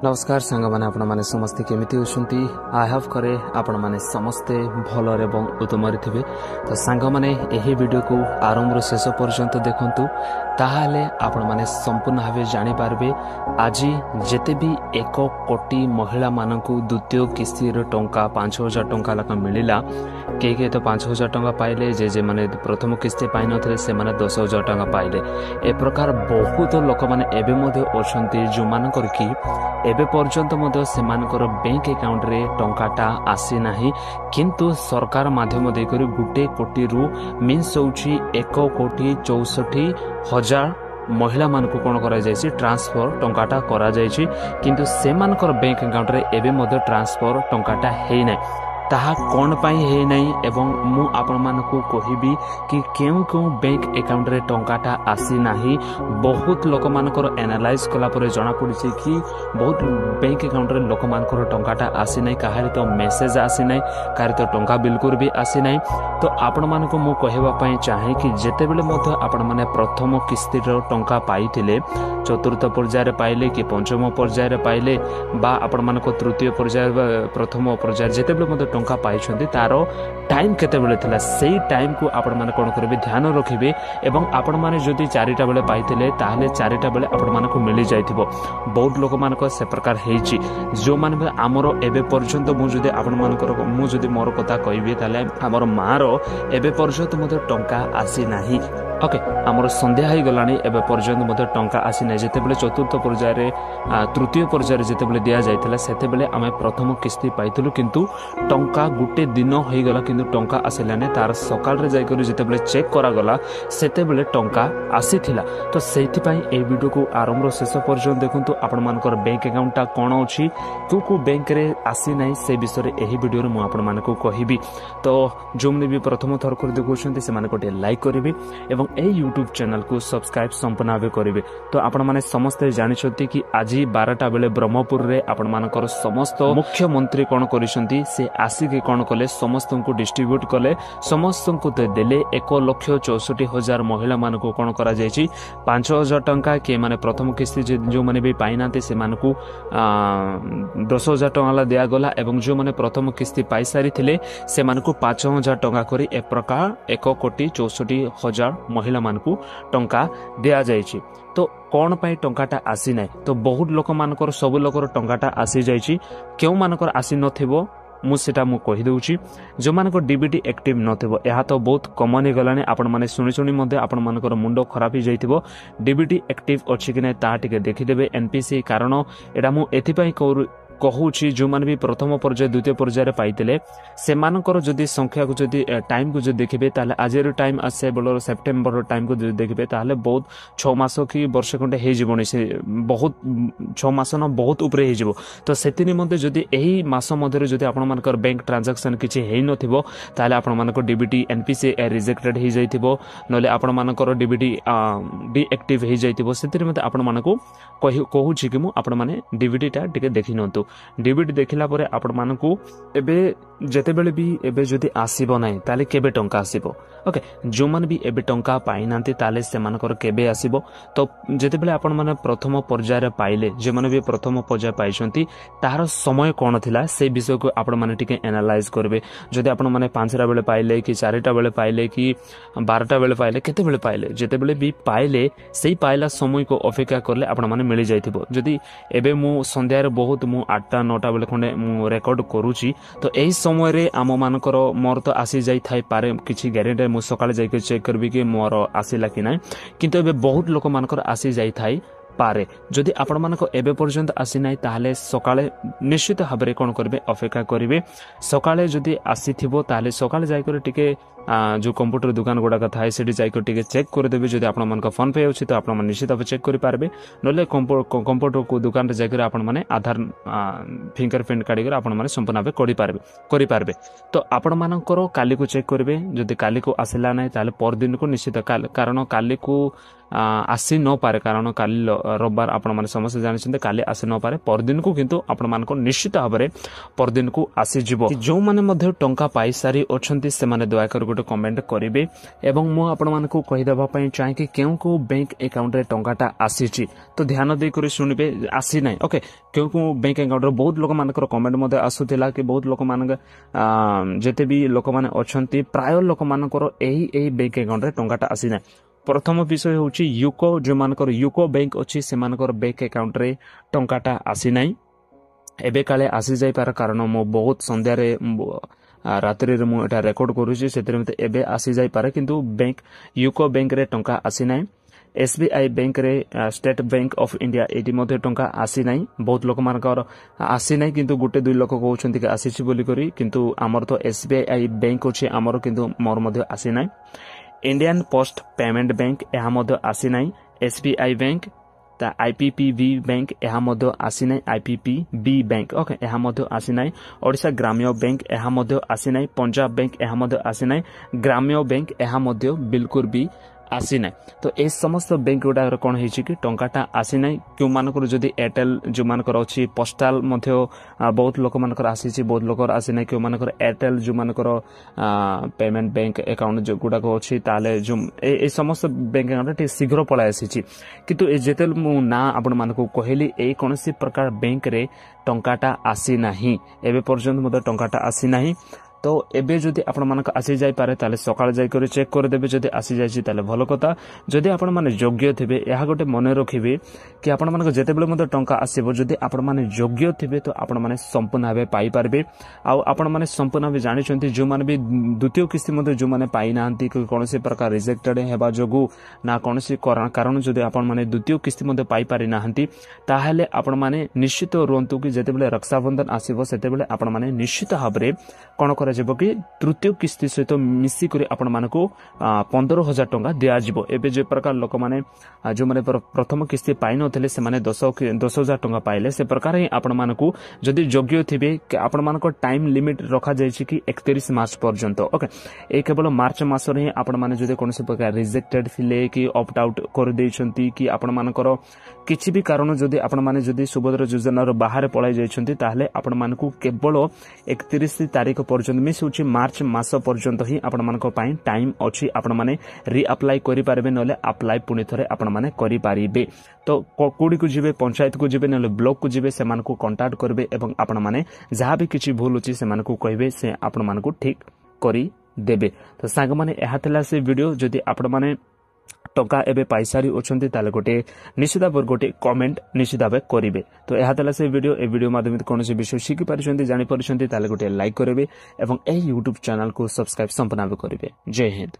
नमस्कार सांग मैंने आपण मैंने समस्ते केमिति होती आई हाव करे आपण मैंने समस्ते भलर एवं उत्तम थे। तो सांग मैंने यही वीडियो को आरंभ शेष पर्यंत देखंतु ताहाले आपण माने संपूर्ण भाव जानीपारे आज जेते भी 1 कोटी महिला मानकु द्वितीय किस्ती टंका 5,000 टंका लका मिलिला। के तो 5,000 टंका पाइले जे माने प्रथम किस्ती पाई नथिले से माने 10,000 टंका पाइले। ए प्रकार बहुत लोक माने एबे मध्ये अछंती जो मानकर कि एबे पर्यंत मध्ये सेमानकर बैंक अकाउंट रे टंकाटा आसी नाही, किंतु सरकार माध्यम देकर 1 कोटी रु मीन्स होची 1,64,00,000 महिला मानकु कोन करा जायछि ट्रांसफर टंकाटा करा जायछि, किंतु सेमानकर बैंक अकाउंट रे एबे मध्ये ट्रांसफर टंकाटा हेइ नै। ताहा कौन पाई है नहीं एवं मु आपण मानकु कहिबी कि केउ केउ बैंक अकाउंट रे टंकाटा आसी नाही। बहुत लोक मानकर एनालाइज कला परे जणा पड़िछि कि बहुत बैंक अकाउंट रे लोक मानकर टंकाटा आसी नाही, काहारी तो मेसेज आसी नाही, काहारी तो टंका बिल्कुल भी आसी नाही। तो आपण मानकु मु कहबा पई चाहे कि जेते बेले मध्ये आपण माने प्रथम किस्ती रो टंका पाइथिले, चतुर्थ पर्याय रे पाइले कि पंचम पर्याय रे पाइले बा आपण मानको तृतीय पर्याय प्रथम पर्याय जेते बेले मध्ये टंका पाइछन्ती तार टाइम केते बेले थिला सेही टाइम को आपण माने कोन करबे ध्यान रखिबे। एवं आपण माने जदि 4टा बेले पाइथिले ताहले 4टा बेले आपण मानको मिली जाइथिबो। बहुत लोक मानको से प्रकार हेछि जो माने हमरो एबे पर्यंत मु जदि आपण मानकर मु जदि मोर कथा कहिबे ताले हमर मारो एबे पर्यंत मध्ये टंका आसी नाही। ओके हमर संध्या हो गलानी एबे पर्यंत मध्ये टंका आसी नै। जेते बेले चतुर्थ पर्याय रे तृतीय पर्याय रे जेते बेले दिया जाइथिला सेते बेले आमे प्रथम किस्ती पाइथिलु, किंतु टंका गुटे दिन हो गला किंतु टंका आसिला नै। तार सकाळ रे जाय करी जेते बेले चेक करा गला सेते बेले टंका आसीथिला। तो सेति पई ए वीडियो को आरंभ शेष पर्यंत देखंतु आपण मानकर बैंक अकाउंटटा कोन अछि को बैंक रे आसी नै से विषय रे एही वीडियो रे मु आपण मानको कहिबी। तो जोमने भी प्रथम थर कर देखुछन्ती से माने कोटे लाइक करिवे एवं ए यूट्यूब चैनल को सब्सक्राइब संपूर्ण भाव करेंगे। तो आपण माने समस्त जानिछथि कि आज 12टा बेले ब्रह्मपुर रे आपण मानकर समस्त मुख्यमंत्री कोन करिसंती से आसिके कोन कले समस्त को डिस्ट्रीब्यूट कले, समस्त को देले 1,64,00,000 महिला मानको कोन करा जायछि 5,000 टंका के माने प्रथम किस्ती जो माने भी पाइनाते से मानको 10,000 टंका दिया गला एवं जो माने प्रथम किस्ती पाई सारी थिले से मानको 5,000 टंका करी ए प्रकार 1,64,00,000 महिला मानकु टंका दिया जायछि। तो कौन पाई टंकाटा आसी नै, तो बहुत लोक मानकर सब लोकर टंकाटा आसी जायछि। केउ मानकर आसी नथिबो मु सेटा मु कहि दउछि, जो मानकर डीबीटी एक्टिव नथिबो एहा तो बहुत कॉमन हे गलाने। आपण माने सुनि सुनि मध्ये आपण मानकर मुंडो खराब ही जाइथिबो। डीबीटी एक्टिव अछि कि नै ता टिके देखि देबे एनपीसी, कारण एडा मु एथि पई कहूची जो माने भी प्रथम पर्याय द्वितीय पर्याय पाइतिले सेमानकर जदि संख्या को जदि टाइम को जदि देखिबे ताले आजर टाइम आसे बोलो सेप्टेम्बर टाइम को जदि देखिबे ताले बहुत 6 मास की वर्ष खंडे हे जीवनी से बहुत 6 मास न बहुत ऊपर हे जीवो। तो सेति निमंते जदि एही मास मध्ये जदि आपण मानकर बैंक ट्रांजैक्शन किछि हेइ नथिबो ताले आपण मानकर डीबीटी एनपीसी रिजेक्टेड हे जाइथिबो, नले आपण मानकर डीबीटी डीएक्टिव हे जाइथिबो। सेति निमंते आपण मानको कहूची कि मु आपण माने डीबीटी टा टिके देखि नंतु। डीबीटी देखिला परे आपण मानकु एबे जेते बेले भी एबे जदि आसीबो नै ताले केबे टंका आसीबो। ओके जो माने भी एबे टंका पाइ नांते ताले से मानकर केबे आसीबो। तो जेते बेले आपण माने प्रथम पर्याय रे पाइले जे माने भी प्रथम पर्याय पाइछंती तार समय कोन थिला से विषय को आपण माने टिके एनालाइज करबे। जदि आपण माने 5टा बेले पाइले कि 4टा बेले पाइले कि 12टा बेले पाइले केते बेले पाइले जेते बेले भी पाइले सेही पाइला समय को अपेक्षा करले आपण माने मिली जाइथिबो। जदि एबे मु संध्या रे बहुत मु 8टा 9टा बेले खंडे मु रेकॉर्ड करूची, तो एही समय रे आम मानकर मोर तो आसी जाई थाई पारे किछि गारंटी मु सकाळे जाई के चेक करबी कि मोर आसीला कि नै, किंतु एबे बहुत लोक मानकर आसी जाई थाई पारे। जदि आपण मानको एबे पर्यंत आसी नै ताले सकाळे निश्चित भाबरे कोन करबे अपेक्षा करिवे। सकाळे जदि आसी थिबो ताले सकाळे जाई कर टिके जो कंप्यूटर दुकान गुडा का थाए सेठी जाई कर टिके चेक कर देबे। जदि आपण मानका फोन पे अछि तो आपण मन निश्चित भाबे चेक करि पारबे, नले कंप्यूटर को दुकान रे जाई कर आपण माने आधार फिंगरप्रिंट काढी कर आपण माने संपूर्ण भाबे करि पारबे। तो आपण मानकर काली को चेक करबे। जदि काली को आसिला नै ताले पर दिन को निश्चित कारण काली को आसी न पारे, कारण काली रविवार आपण माने समस्त जानिछन्ते काली आसी न पारे परदिन को किंतु आपण मानको निश्चित भाबरे परदिन को आसी जिवो जो माने मध्ये टंका पाई सारी अछन्ती से माने दया कर गोटे कमेंट करिवे एवं मु आपण मानको कहि देबा पई चाहे कि केउ को बैंक अकाउंट रे टंकाटा आसीची तो ध्यान दे करी सुनिबे आसी नै ओके केउ को बैंक अकाउंट रे बहुत लोक मानकर कमेंट मध्ये आसुतिला कि बहुत लोक मान जेते भी लोक माने अछन्ती प्राय लोक मानकर एही बैंक अकाउंट रे टंकाटा आसी नै प्रथम विषय होची यूको जो मानकर यूको बैंक अछि से मानकर बैंक अकाउंट रे टंकाटा आसी नै एबे काले आसी जाय पार कारण मो बहुत संध्या रे रात्रि रे मु एटा रेकॉर्ड करूची सेतिर मते एबे आसी जाय पारे किंतु बैंक यूको बैंक रे टंका आसी नै एसबीआई बैंक रे state bank of India eighty मध्ये टंका आसी नै बहुत लोक मानकर आसी नै किंतु गुटे दुई लोक कहउछन्ती कि आसीची बोली करी किंतु हमर तो एसबीआई बैंक अछि हमर किंतु मोर मध्ये आसी नै इंडियन पोस्ट पेमेंट बैंक एहा मध्ये आसी नै एसबीआई बैंक ता आईपीपीबी बैंक एहा मध्ये आसी नै आईपीपीबी बैंक ओके एहा मध्ये आसी नै ओडिशा ग्राम्य बैंक एहा मध्ये आसी नै पंजाब बैंक एहा मध्ये आसी नै ग्राम्य बैंक एहा मध्ये बिल्कुल भी आसी नै तो ए समस्त बैंक गुडा कोन हेछि कि टंकाटा आसी नै क्यों मानकर जदी एयरटेल जो मानकर अछि पोस्टल मध्ये बहुत लोक मानकर आसी छि बहुत लोक आसी नै क्यों मानकर एयरटेल जो मानकर पेमेंट बैंक अकाउंट जो गुडा को अछि ताले जो ए समस्त बैंक अकाउंट टे शीघ्र पळा आसी छि किंतु ए जेतेल मु ना आपण मानको कहली ए कोनसी प्रकार बैंक रे टंकाटा आसी नाही एबे पर्यंत मते टंकाटा आसी नाही तो एबे जदि आपण मानक आसी जाय पारे ताले सकाळ जाय करी चेक कर देबे जदि आसी जाय छि ताले भलो कथा जदि आपण माने योग्य थिबे एहा गोटे मने रखिबे कि आपण मानक जेते बेले मते टंका आसीबो जदि आपण माने योग्य थिबे तो आपण माने संपूर्ण भाबे पाई पारबे आ आपण माने संपूर्ण भाबे जानि छथि जो माने भी द्वितीय किस्ती मते जो माने पाई नांती कोनोसी प्रकार रिजेक्टेड हेबा जोगु ना कोनोसी कारण जदि आपण माने द्वितीय किस्ती मते पाई पारि नांती ताहाले आपण माने निश्चित रोंतु कि जेते बेले रक्षाबंधन आसीबो सेते बेले आपण माने निश्चित भाबरे कोन कर जेबो कि तृतीय किस्ती सहित मिसी करी आपण मानको 15,000 टंका दिया जिवो एबे जे प्रकार लोक माने जो माने प्रथम किस्ती पाइ नथले से माने 10,000 टंका पाइले से प्रकार ही आपण मानको जदि योग्य थिबे आपण मानको टाइम लिमिट रखा जाय छि कि 31 मार्च पर्यंत ओके ए केवल मार्च मास रे आपण माने जदि कोनसे प्रकार रिजेक्टेड थिले कि ऑप्ट आउट कर देइ छंती कि आपण मानकर किछि भी कारण जदि आपण माने जदि सुभद्र योजना रो बाहर पळाइ जाय छंती ताहले आपण मानको केवल 31 तारिख पर्यंत मिस होछि मार्च मास पर्यंत ही आपण मानको पाई टाइम अछि आपण माने री अप्लाई करि पारबे नले अप्लाई पुनी थरे आपण माने करि पारिबे तो कोडी को जिबे पंचायत को जिबे नले ब्लॉक को जिबे से मानको कांटेक्ट करबे एवं आपण माने जहा भी किछि भूल अछि से मानको कहबे से आपण मानको ठीक करि देबे तो सांग माने एहा थला से वीडियो जदि आपण माने टंका एबे पैसारी ओछन्ती ताले गोटे निश्चित भाव गोटे कमेंट निश्चित भाव करिवे तो एहा तला से वीडियो ए वीडियो माध्यम कोनोसी विषय शिखि पारिछन्ती जानि पारिछन्ती ताले गोटे लाइक करिवे एवं ए YouTube चैनल को सब्सक्राइब संपूर्ण करिवे जय हिंद।